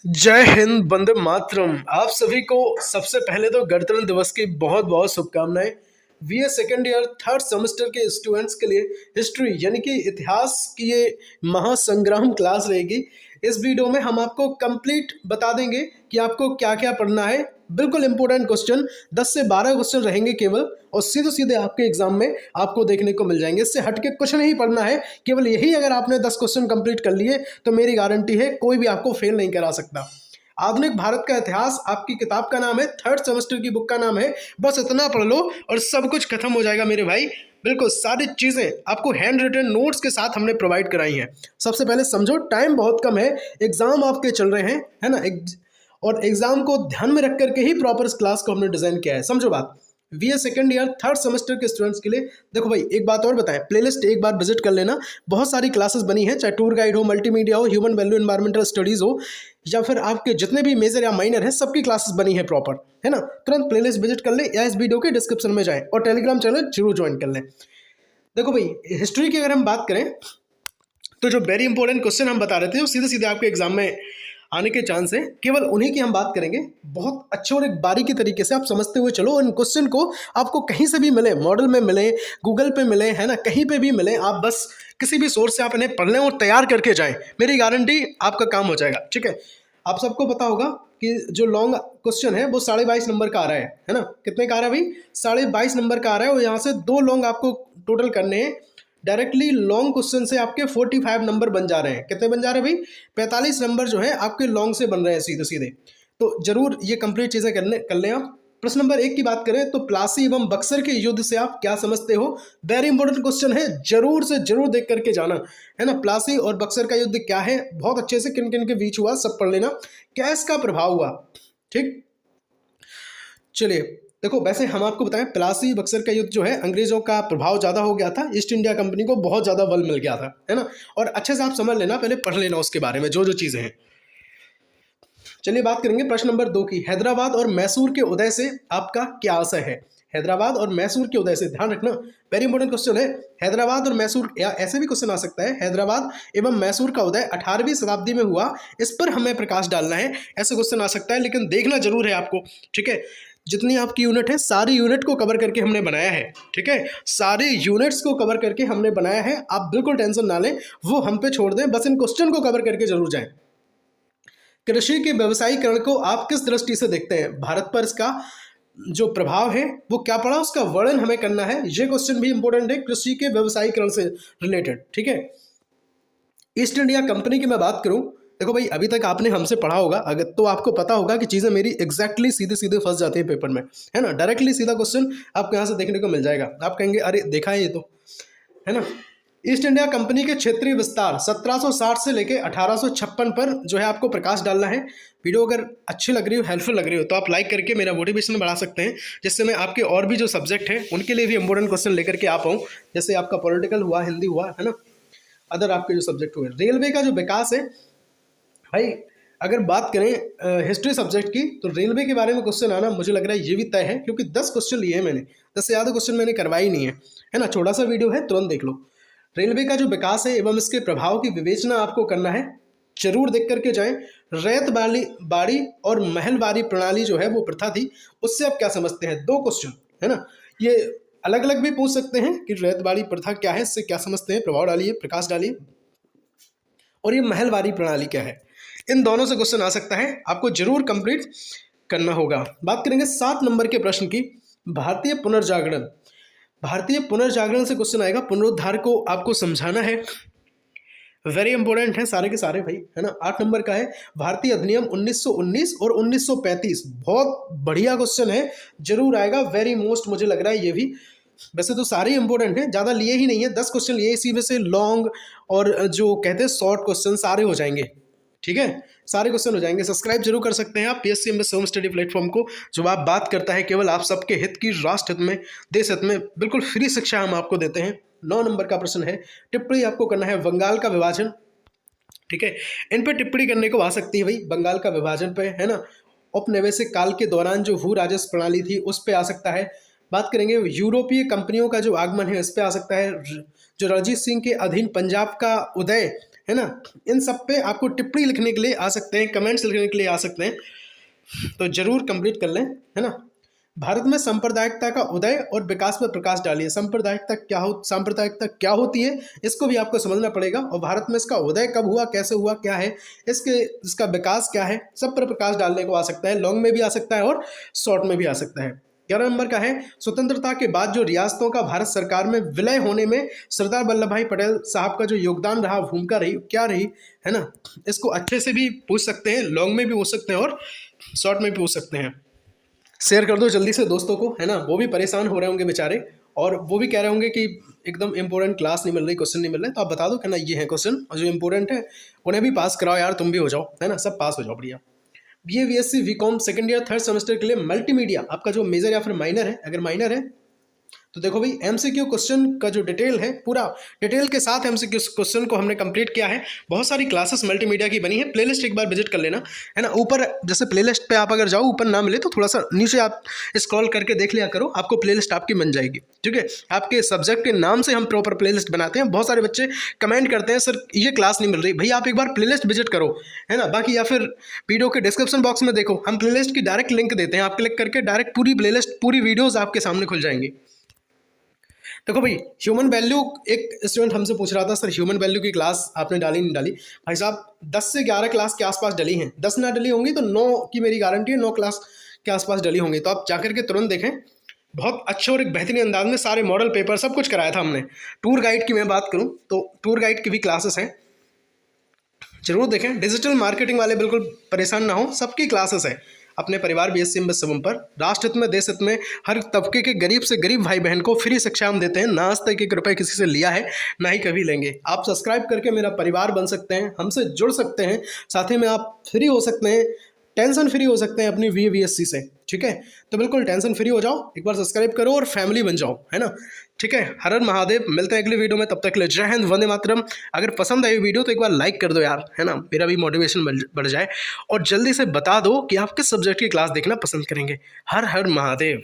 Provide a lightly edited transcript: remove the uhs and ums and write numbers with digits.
जय हिंद, वंदे मातरम। आप सभी को सबसे पहले तो गणतंत्र दिवस की बहुत बहुत शुभकामनाएं। BA second year third semester के स्टूडेंट्स के लिए हिस्ट्री यानी कि इतिहास की ये महासंग्राम क्लास रहेगी। इस वीडियो में हम आपको कंप्लीट बता देंगे कि आपको क्या क्या पढ़ना है। बिल्कुल इंपॉर्टेंट क्वेश्चन 10 से 12 क्वेश्चन रहेंगे केवल, और सीधे सीधे आपके एग्जाम में आपको देखने को मिल जाएंगे। इससे हटके कुछ नहीं पढ़ना है, केवल यही अगर आपने 10 क्वेश्चन कंप्लीट कर लिए तो मेरी गारंटी है कोई भी आपको फेल नहीं करा सकता। आधुनिक भारत का इतिहास आपकी किताब का नाम है, थर्ड सेमेस्टर की बुक का नाम है। बस इतना पढ़ लो और सब कुछ खत्म हो जाएगा मेरे भाई। बिल्कुल सारी चीज़ें आपको हैंड रिटन नोट्स के साथ हमने प्रोवाइड कराई हैं। सबसे पहले समझो, टाइम बहुत कम है, एग्जाम आपके चल रहे हैं, है ना। और एग्जाम को ध्यान में रख करके ही प्रॉपर इस क्लास को हमने डिजाइन किया है। समझो बात। BA second year third semester के स्टूडेंट्स के लिए देखो भाई, एक बात और बताएं, प्लेलिस्ट एक बार विजिट कर लेना। बहुत सारी क्लासेस बनी हैं, चाहे टूर गाइड हो, मल्टीमीडिया हो, ह्यूमन वैल्यू एनवायरमेंटल स्टडीज हो, या फिर आपके जितने भी मेजर या माइनर है, सबकी क्लासेस बनी है प्रॉपर, है ना। तुरंत प्लेलिस्ट विजिट कर ले या इस वीडियो के डिस्क्रिप्शन में जाएं और टेलीग्राम चैनल जरूर ज्वाइन कर लें। देखो भाई, हिस्ट्री की अगर हम बात करें तो जो वेरी इंपॉर्टेंट क्वेश्चन हम बता रहे थे वो सीधे सीधे आपके एग्जाम में आने के चांस है, केवल उन्हीं की हम बात करेंगे बहुत अच्छे और एक बारीकी तरीके से आप समझते हुए चलो। इन क्वेश्चन को आपको कहीं से भी मिले, मॉडल में मिले, गूगल पे मिले, है ना, कहीं पे भी मिले, आप बस किसी भी सोर्स से आप इन्हें पढ़ लें और तैयार करके जाएं, मेरी गारंटी आपका काम हो जाएगा। ठीक है, आप सबको पता होगा कि जो लॉन्ग क्वेश्चन है वो 22.5 नंबर का आ रहा है ना। कितने का आ रहा है भाई? 22.5 नंबर का आ रहा है, और यहाँ से 2 लॉन्ग आपको टोटल करने हैं। डायरेक्टली लॉन्ग क्वेश्चन से आपके 45 नंबर बन जा रहे हैं। कितने बन जा रहे हैं भाई? 45 नंबर जो है आपके लॉन्ग से बन रहे हैं सीधे सीधे। तो जरूर ये कंप्लीट चीज़ें कर लें आप। प्रश्न नंबर 1 की बात करें तो प्लासी एवं बक्सर के युद्ध से आप क्या समझते हो? वेरी इंपॉर्टेंट क्वेश्चन है, जरूर से जरूर देख करके जाना, है ना। प्लासी और बक्सर का युद्ध क्या है, बहुत अच्छे से किन किन के बीच हुआ सब पढ़ लेना, क्या इसका प्रभाव हुआ। ठीक, चलिए देखो, वैसे हम आपको बताएं, प्लासी बक्सर का युद्ध जो है, अंग्रेजों का प्रभाव ज़्यादा हो गया था, ईस्ट इंडिया कंपनी को बहुत ज़्यादा बल मिल गया था, है ना। और अच्छे से आप समझ लेना, पहले पढ़ लेना उसके बारे में जो जो चीज़ें हैं। चलिए बात करेंगे प्रश्न नंबर 2 की। हैदराबाद और मैसूर के उदय से आपका क्या आशय है? हैदराबाद और मैसूर के उदय से, ध्यान रखना, वेरी इंपॉर्टेंट क्वेश्चन है। हैदराबाद और मैसूर, या ऐसे भी क्वेश्चन आ सकता है, हैदराबाद एवं मैसूर का उदय 18वीं शताब्दी में हुआ, इस पर हमें प्रकाश डालना है, ऐसे क्वेश्चन आ सकता है। लेकिन देखना जरूर है आपको, ठीक है। जितनी आपकी यूनिट है, सारी यूनिट को कवर करके हमने बनाया है, ठीक है। सारे यूनिट्स को कवर करके हमने बनाया है, आप बिल्कुल टेंशन ना लें, वो हम पे छोड़ दें, बस इन क्वेश्चन को कवर करके जरूर जाएं। कृषि के व्यवसायीकरण को आप किस दृष्टि से देखते हैं? भारत पर इसका जो प्रभाव है वो क्या पड़ा, उसका वर्णन हमें करना है। ये क्वेश्चन भी इंपॉर्टेंट है, कृषि के व्यवसायीकरण से रिलेटेड, ठीक है। ईस्ट इंडिया कंपनी की मैं बात करूं, देखो भाई, अभी तक आपने हमसे पढ़ा होगा, अगर तो आपको पता होगा कि चीज़ें मेरी एग्जैक्टली सीधे सीधे फंस जाती है पेपर में, है ना। डायरेक्टली सीधा क्वेश्चन आपको यहाँ से देखने को मिल जाएगा, आप कहेंगे अरे देखा है ये तो, है ना। ईस्ट इंडिया कंपनी के क्षेत्रीय विस्तार 1760 से लेके 1856 पर जो है आपको प्रकाश डालना है। वीडियो अगर अच्छी लग रही हो, हेल्पफुल लग रही हो, तो आप लाइक करके मेरा मोटिवेशन बढ़ा सकते हैं, जिससे मैं आपके और भी जो सब्जेक्ट हैं उनके लिए भी इंपॉर्टेंट क्वेश्चन लेकर के आ पाऊँ, जैसे आपका पॉलिटिकल हुआ, हिंदी हुआ, है ना, अदर आपके जो सब्जेक्ट हुए। रेलवे का जो विकास है भाई, अगर बात करें हिस्ट्री सब्जेक्ट की, तो रेलवे के बारे में क्वेश्चन आना मुझे लग रहा है ये भी तय है, क्योंकि 10 क्वेश्चन लिए हैं मैंने, 10 से ज़्यादा क्वेश्चन मैंने करवाई नहीं है ना। छोटा सा वीडियो है, तुरंत देख लो। रेलवे का जो विकास है एवं इसके प्रभाव की विवेचना आपको करना है, जरूर देख करके जाएं। रैयत बाड़ी और महलवारी प्रणाली जो है वो प्रथा थी, उससे आप क्या समझते हैं? 2 क्वेश्चन, है ना। ये अलग अलग भी पूछ सकते हैं कि रैयत बाड़ी प्रथा क्या है, इससे क्या समझते हैं, प्रभाव डालिए, प्रकाश डालिए। और ये महलवारी प्रणाली क्या है, इन दोनों से क्वेश्चन आ सकता है, आपको जरूर कंप्लीट करना होगा। बात करेंगे 7 नंबर के प्रश्न की। भारतीय पुनर्जागरण, भारतीय पुनर्जागरण से क्वेश्चन आएगा, पुनरुद्धार को आपको समझाना है, वेरी इंपॉर्टेंट है सारे के सारे भाई, है ना। 8 नंबर का है भारतीय अधिनियम 1919 और 1935, बहुत बढ़िया क्वेश्चन है, जरूर आएगा, वेरी मोस्ट मुझे लग रहा है ये भी। वैसे तो सारे इंपॉर्टेंट हैं, ज़्यादा लिए ही नहीं है, 10 क्वेश्चन लिए, इसी में से लॉन्ग और जो कहते हैं शॉर्ट क्वेश्चन सारे हो जाएंगे, ठीक है, सारे क्वेश्चन हो जाएंगे। सब्सक्राइब जरूर कर सकते हैं आप PSC MS home study platform को, जो आप बात करता है केवल आप सबके हित की, राष्ट्र हित में, देश हित में, बिल्कुल फ्री शिक्षा हम आपको देते हैं। 9 नंबर का प्रश्न है, टिप्पणी आपको करना है बंगाल का विभाजन, ठीक है। इन पर टिप्पणी करने को आ सकती है भाई, बंगाल का विभाजन पे, है ना। औपनिवेशिक काल के दौरान जो भू राजस्व प्रणाली थी उस पर आ सकता है। बात करेंगे यूरोपीय कंपनियों का जो आगमन है, इस पर आ सकता है। जो रणजीत सिंह के अधीन पंजाब का उदय, है ना, इन सब पे आपको टिप्पणी लिखने के लिए आ सकते हैं, कमेंट्स लिखने के लिए आ सकते हैं, तो जरूर कंप्लीट कर लें, है ना। भारत में सांप्रदायिकता का उदय और विकास पर प्रकाश डालिए। सांप्रदायिकता क्या होती है, इसको भी आपको समझना पड़ेगा, और भारत में इसका उदय कब हुआ, कैसे हुआ, क्या है इसका विकास क्या है, सब पर प्रकाश डालने को आ सकता है। लॉन्ग में भी आ सकता है और शॉर्ट में भी आ सकता है। 11 नंबर का है, स्वतंत्रता के बाद जो रियासतों का भारत सरकार में विलय होने में सरदार वल्लभ भाई पटेल साहब का जो योगदान रहा, भूमिका रही, क्या रही, है ना। इसको अच्छे से भी पूछ सकते हैं, लॉन्ग में भी पूछ सकते हैं और शॉर्ट में भी पूछ सकते हैं। शेयर कर दो जल्दी से दोस्तों को, है ना, वो भी परेशान हो रहे होंगे बेचारे, और वो भी कह रहे होंगे कि एकदम इंपॉर्टेंट क्लास नहीं मिल रही, क्वेश्चन नहीं मिल रहे, तो आप बता दो कि ना ये है क्वेश्चन, और जो इंपॉर्टेंट है उन्हें भी पास कराओ यार, तुम भी हो जाओ, है ना, सब पास हो जाओ बढ़िया। BA BSc BCom second year third semester के लिए मल्टीमीडिया आपका जो मेजर या फिर माइनर है, अगर माइनर है तो देखो भाई MCQ क्वेश्चन का जो डिटेल है, पूरा डिटेल के साथ MCQ क्वेश्चन को हमने कंप्लीट किया है। बहुत सारी क्लासेस मल्टीमीडिया की बनी है, प्लेलिस्ट एक बार विजिट कर लेना, है ना। ऊपर जैसे प्लेलिस्ट पे आप अगर जाओ, ऊपर ना मिले तो थोड़ा सा नीचे आप स्क्रॉल करके देख लिया करो, आपको प्लेलिस्ट आपकी बन जाएगी, ठीक है। आपके सब्जेक्ट के नाम से हम प्रॉपर प्लेलिस्ट बनाते हैं। बहुत सारे बच्चे कमेंट करते हैं सर ये क्लास नहीं मिल रही, भाई आप एक बार प्लेलिस्ट विजिट करो, है ना। बाकी या फिर वीडियो के डिस्क्रिप्शन बॉक्स में देखो, हम प्लेलिस्ट की डायरेक्ट लिंक देते हैं, आप क्लिक करके डायरेक्ट पूरी प्लेलिस्ट, पूरी वीडियोज़ आपके सामने खुल जाएंगी। देखो भाई, ह्यूमन वैल्यू, एक स्टूडेंट हमसे पूछ रहा था सर ह्यूमन वैल्यू की क्लास आपने डाली नहीं डाली। भाई साहब 10 से 11 क्लास के आसपास डली हैं, 10 ना डली होंगी तो 9 की मेरी गारंटी है, 9 क्लास के आसपास डली होंगी, तो आप जाकर के तुरंत देखें। बहुत अच्छे और एक बेहतरीन अंदाज में सारे मॉडल पेपर सब कुछ कराया था हमने। टूर गाइड की मैं बात करूँ तो टूर गाइड की भी क्लासेस हैं, जरूर देखें। डिजिटल मार्केटिंग वाले बिल्कुल परेशान ना हो, सबकी क्लासेस है। अपने परिवार BSc MSc सबम पर राष्ट्र हित में, देश हित में, हर तबके के गरीब से गरीब भाई बहन को फ्री शिक्षा हम देते हैं। ना आज तक 1 रुपये किसी से लिया है, ना ही कभी लेंगे। आप सब्सक्राइब करके मेरा परिवार बन सकते हैं, हमसे जुड़ सकते हैं, साथ ही में आप फ्री हो सकते हैं, टेंशन फ्री हो सकते हैं अपनी BA BSc से, ठीक है। तो बिल्कुल टेंशन फ्री हो जाओ, एक बार सब्सक्राइब करो और फैमिली बन जाओ, है ना, ठीक है। हर हर महादेव, मिलते हैं अगली वीडियो में, तब तक के लिए जय हिंद, वंदे मातरम। अगर पसंद आई वीडियो तो एक बार लाइक कर दो यार, है ना, मेरा भी मोटिवेशन बढ़ जाए, और जल्दी से बता दो कि आप किस सब्जेक्ट की क्लास देखना पसंद करेंगे। हर हर महादेव।